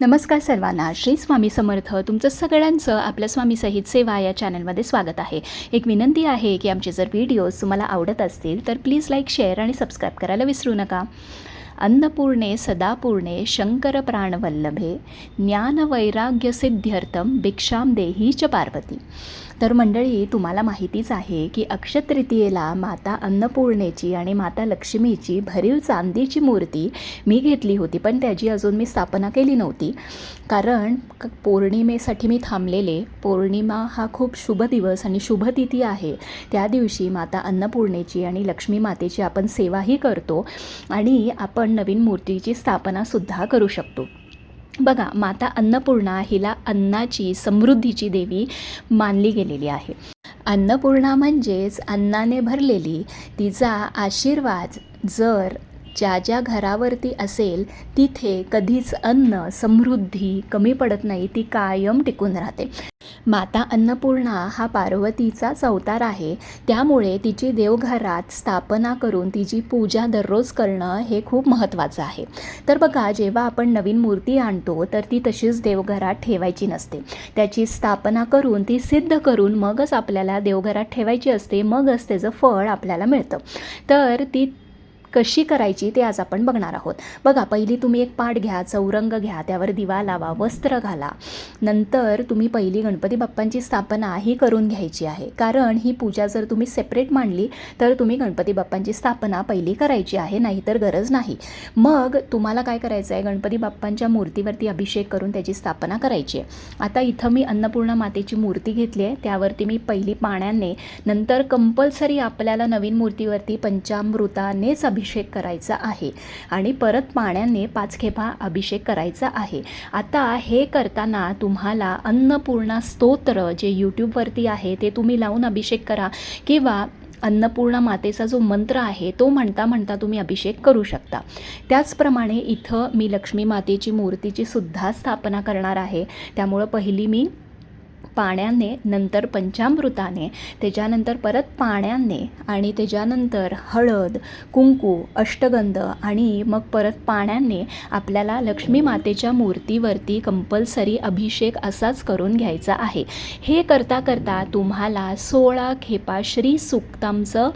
नमस्कार सर्वांना. श्री स्वामी समर्थ. तुमचं सगळ्यांचं आपल्या स्वामी सहित सेवा या चॅनलमध्ये स्वागत आहे. एक विनंती आहे की आमचे जर व्हिडिओज तुम्हाला आवडत असतील तर प्लीज लाईक, शेअर आणि सबस्क्राईब करायला विसरू नका. अन्नपूर्णे सदापूर्णे शंकर प्राणवल्लभे ज्ञानवैराग्य सिद्ध्यर्थम भिक्षाम देही च पार्वती. तर मंडळी, तुम्हाला माहितीच आहे की अक्षय तृतीयेला माता अन्नपूर्णेची आणि माता लक्ष्मीची भरीव चांदीची मूर्ती मी घेतली होती, पण त्याची अजून मी स्थापना केली नव्हती. कारण पौर्णिमेसाठी मी थांबलेले. पौर्णिमा हा खूप शुभ दिवस आणि शुभतिथी आहे. त्या दिवशी माता अन्नपूर्णेची आणि लक्ष्मी मातेची आपण सेवाही करतो आणि आपण नवीन मूर्तीची स्थापनासुद्धा करू शकतो. बघा, माता अन्नपूर्णा हिला अन्नाची, समृद्धीची देवी मानली गेलेली आहे. अन्नपूर्णा म्हणजेच अन्नाने भरलेली. तिचा आशीर्वाद जर ज्या ज्या घरावरती असेल तिथे कधीच अन्न, समृद्धी कमी पडत नाही, ती कायम टिकून राहते. माता अन्नपूर्णा हा पार्वतीचाच अवतार आहे. त्यामुळे तिची देवघरात स्थापना करून तिची पूजा दररोज करणं हे खूप महत्त्वाचं आहे. तर बघा, जेव्हा आपण नवीन मूर्ती आणतो तर ती तशीच देवघरात ठेवायची नसते. त्याची स्थापना करून, ती सिद्ध करून मगच आपल्याला देवघरात ठेवायची असते. मगच त्याचं फळ आपल्याला मिळतं. तर ती कशी करायची ते आज आपण बघणार आहोत. बघा, पहिली तुम्ही एक पाट घ्या, चौरंग घ्या, त्यावर दिवा लावा, वस्त्र घाला. नंतर तुम्ही पहिली गणपती बाप्पांची स्थापना ही करून घ्यायची आहे. कारण ही पूजा जर तुम्ही सेपरेट मांडली तर तुम्ही गणपती बाप्पांची स्थापना पहिली करायची आहे, नाहीतर गरज नाही. मग तुम्हाला काय करायचं आहे, गणपती बाप्पांच्या मूर्तीवरती अभिषेक करून त्याची स्थापना करायची आहे. आता इथं मी अन्नपूर्णा मातेची मूर्ती घेतली आहे. त्यावरती मी पहिली पाण्याने, नंतर कंपल्सरी आपल्याला नवीन मूर्तीवरती पंचामृतानेच अभिषेक करायचा आहे आणि परत पाण्याने 5 खेपा अभिषेक करायचा आहे. आता हे करताना तुम्हाला अन्नपूर्णा स्तोत्र जे यूट्यूबवरती आहे ते तुम्ही लावून अभिषेक करा, किंवा अन्नपूर्णा मातेचा जो मंत्र आहे तो म्हणता म्हणता तुम्ही अभिषेक करू शकता. त्याचप्रमाणे इथं मी लक्ष्मी मातेची मूर्तीची सुद्धा स्थापना करणार आहे. त्यामुळं पहिली मी पाण्याने, नंतर पंचामृताने, त्याच्यानंतर परत पाण्याने आणि त्याच्यानंतर हळद, कुंकू, अष्टगंध आणि मग परत पाण्याने आपल्याला लक्ष्मी मातेच्या मूर्तीवरती कंपल्सरी अभिषेक असाच करून घ्यायचा आहे. हे करता करता तुम्हाला 16 खेपा श्री सूक्तांचं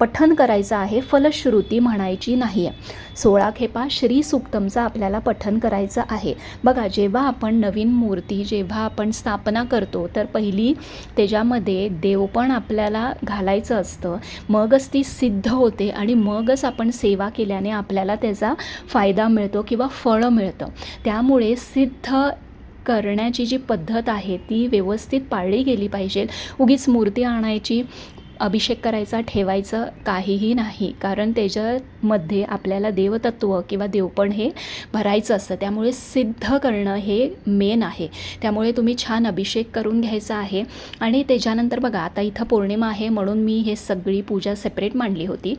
पठण करायचं आहे. फलश्रुती म्हणायची नाही आहे. 16 खेपा श्री सूक्तमचं आपल्याला पठण करायचं आहे. बघा, जेव्हा आपण नवीन मूर्ती जेव्हा आपण स्थापना करतो तर पहिली त्याच्यामध्ये देवपण आपल्याला घालायचं असतं. मगच ती सिद्ध होते आणि मगच आपण सेवा केल्याने आपल्याला त्याचा फायदा मिळतो किंवा फळ मिळतं. त्यामुळे सिद्ध करण्याची जी पद्धत आहे ती व्यवस्थित पाळली गेली पाहिजे. उगीच मूर्ती आणायची, अभिषेक करायचा, ठेवायचं काहीही नाही. कारण त्याच्यामध्ये आपल्याला देवतत्व किंवा देवपण हे भरायचं असतं. त्यामुळे सिद्ध करणं हे मेन आहे. त्यामुळे तुम्ही छान अभिषेक करून घ्यायचा आहे. आणि त्याच्यानंतर बघा, आता इथं पौर्णिमा आहे म्हणून मी हे सगळी पूजा सेपरेट मांडली होती,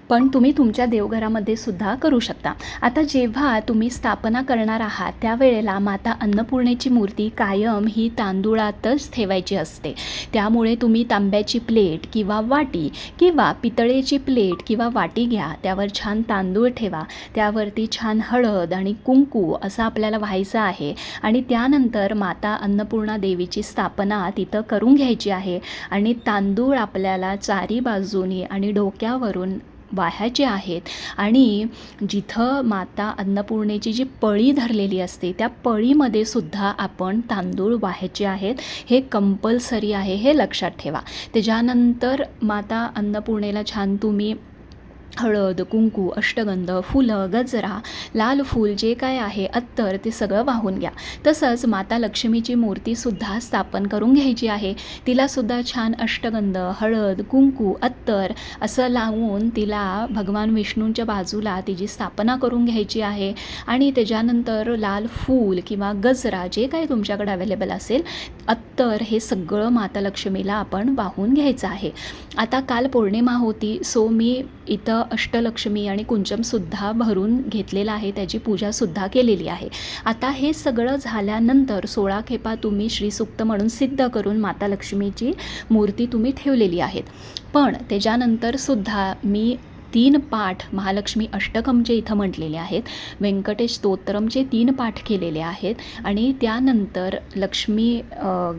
पण तुम्ही तुमच्या देवघरामध्ये सुद्धा करू शकता. आता जेव्हा तुम्ही स्थापना करणार आहात त्यावेळेला माता अन्नपूर्णेची मूर्ती कायम ही तांदूळातच ठेवायची असते. त्यामुळे तुम्ही तांब्याची प्लेट किंवा वाटी किंवा पितळेची प्लेट किंवा वाटी घ्या, त्यावर छान तांदूळ ठेवा, त्यावरती छान हळद आणि कुंकू असं आपल्याला व्हायचं आहे. आणि त्यानंतर माता अन्नपूर्णा देवीची स्थापना तिथं करून घ्यायची आहे. आणि तांदूळ आपल्याला चारी बाजूनी आणि डोक्यावरून वाहायचे आहेत. आणि जिथं माता अन्नपूर्णेची जी पळी धरलेली असते त्या पळीमध्ये सुद्धा आपण तांदूळ वाहायचे आहेत. हे कंपल्सरी आहे, हे लक्षात ठेवा. त्याच्यानंतर माता अन्नपूर्णेला छान तुम्ही हळद, कुंकू, अष्टगंध, फुलं, गजरा, लाल फूल जे काय आहे, अत्तर, ते सगळं वाहून घ्या. तसंच माता लक्ष्मीची मूर्तीसुद्धा स्थापन करून घ्यायची आहे. तिलासुद्धा छान अष्टगंध, हळद, कुंकू, अत्तर असं लावून तिला भगवान विष्णूंच्या बाजूला तिची स्थापना करून घ्यायची आहे. आणि त्याच्यानंतर लाल फूल किंवा गजरा जे काही तुमच्याकडे अवेलेबल असेल, अत्तर, हे सगळं माता लक्ष्मीला आपण वाहून घ्यायचं आहे. आता काल पौर्णिमा होती, सो मी इथं अष्टलक्ष्मी आणि कुंचमसुद्धा भरून घेतलेला आहे, त्याची पूजासुद्धा केलेली आहे. आता हे सगळं झाल्यानंतर 16 खेपा तुम्ही श्रीसूक्त म्हणून सिद्ध करून माता लक्ष्मीची मूर्ती तुम्ही ठेवलेली आहेत. पण त्याच्यानंतरसुद्धा मी 3 पाठ महालक्ष्मी अष्टकमचे इथं म्हटलेले आहेत, व्यंकटेश स्तोत्रमचे 3 पाठ केलेले आहेत आणि त्यानंतर लक्ष्मी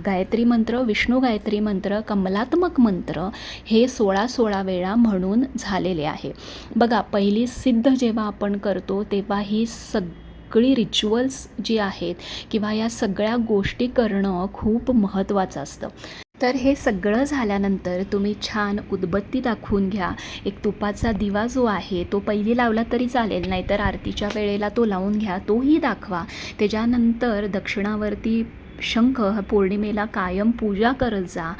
गायत्री मंत्र, विष्णू गायत्री मंत्र, कमलात्मक मंत्र हे 16 वेळा म्हणून झालेले आहे. बघा, पहिली सिद्ध जेव्हा आपण करतो तेव्हा ही सगळी रिच्युअल्स जी आहेत किंवा या सगळ्या गोष्टी करणं खूप महत्त्वाचं असतं. तर हे सगळं झाल्यानंतर तुम्ही छान उदबत्ती दाखवून घ्या. एक तुपाचा दिवा जो आहे तो पहिली लावला तरी चालेल, नाहीतर आरतीच्या वेळेला तो लावून घ्या, तोही दाखवा. त्याच्यानंतर दक्षिणावरती शंख पौर्णिमेला कायम पूजा करत जा.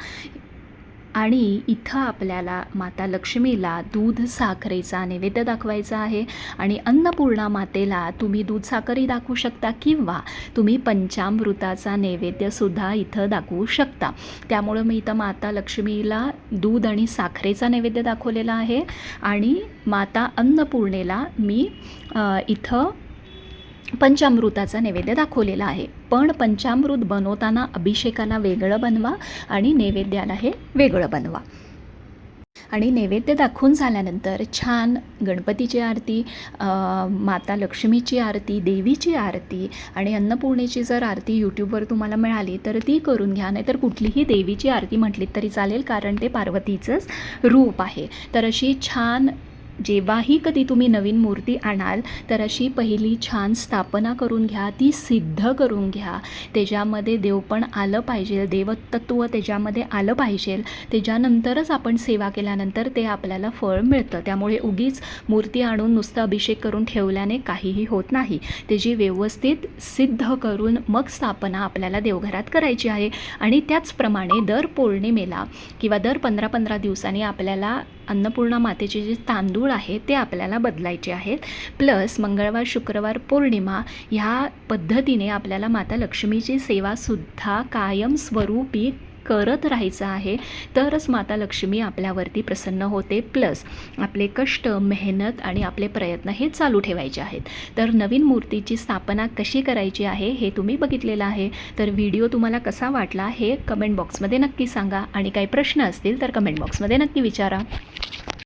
आणि इथं आपल्याला माता लक्ष्मीला दूध साखरेचा नैवेद्य दाखवायचा आहे आणि अन्नपूर्णा मातेला तुम्ही दूध साखरही दाखवू शकता किंवा तुम्ही पंचामृताचा नैवेद्यसुद्धा इथं दाखवू शकता. त्यामुळं मी इथं माता लक्ष्मीला दूध आणि साखरेचा नैवेद्य दाखवलेला आहे आणि माता अन्नपूर्णेला मी इथं पंचामृताचा नैवेद्य दाखवलेला आहे. पण पंचामृत बनवताना अभिषेकाला वेगळं बनवा आणि नैवेद्याला हे वेगळं बनवा. आणि नैवेद्य दाखवून झाल्यानंतर छान गणपतीची आरती, माता लक्ष्मीची आरती, देवीची आरती आणि अन्नपूर्णेची जर आरती यूट्यूबवर तुम्हाला मिळाली तर ती करून घ्या, नाहीतर कुठलीही देवीची आरती म्हटली तरी चालेल, कारण ते पार्वतीचंच रूप आहे. तर अशी छान जेव्हाही कधी तुम्ही नवीन मूर्ती आणाल तर अशी पहिली छान स्थापना करून घ्या, ती सिद्ध करून घ्या. त्याच्यामध्ये देवपण आलं पाहिजे, देवतत्व त्याच्यामध्ये आलं पाहिजे. त्याच्यानंतरच आपण सेवा केल्यानंतर ते आपल्याला फळ मिळतं. त्यामुळे उगीच मूर्ती आणून नुसतं अभिषेक करून ठेवल्याने काहीही होत नाही. त्याची व्यवस्थित सिद्ध करून मग स्थापना आपल्याला देवघरात करायची आहे. आणि त्याचप्रमाणे दर पौर्णिमेला किंवा दर 15-15 दिवसांनी आपल्याला अन्नपूर्णा मातेचे जे तांदूळ आहे ते आपल्याला बदलायचे आहेत. प्लस मंगळवार, शुक्रवार, पौर्णिमा ह्या पद्धतीने आपल्याला माता लक्ष्मीची सेवासुद्धा कायम स्वरूपी करत राहायचं आहे. तरच माता लक्ष्मी आपल्यावरती प्रसन्न होते. प्लस आपले कष्ट, मेहनत आणि आपले प्रयत्न हे चालू ठेवायचे आहेत. तर नवीन मूर्तीची स्थापना कशी करायची आहे हे तुम्ही बघितलेलं आहे. तर व्हिडिओ तुम्हाला कसा वाटला हे कमेंट बॉक्समध्ये नक्की सांगा आणि काही प्रश्न असतील तर कमेंट बॉक्समध्ये नक्की विचारा.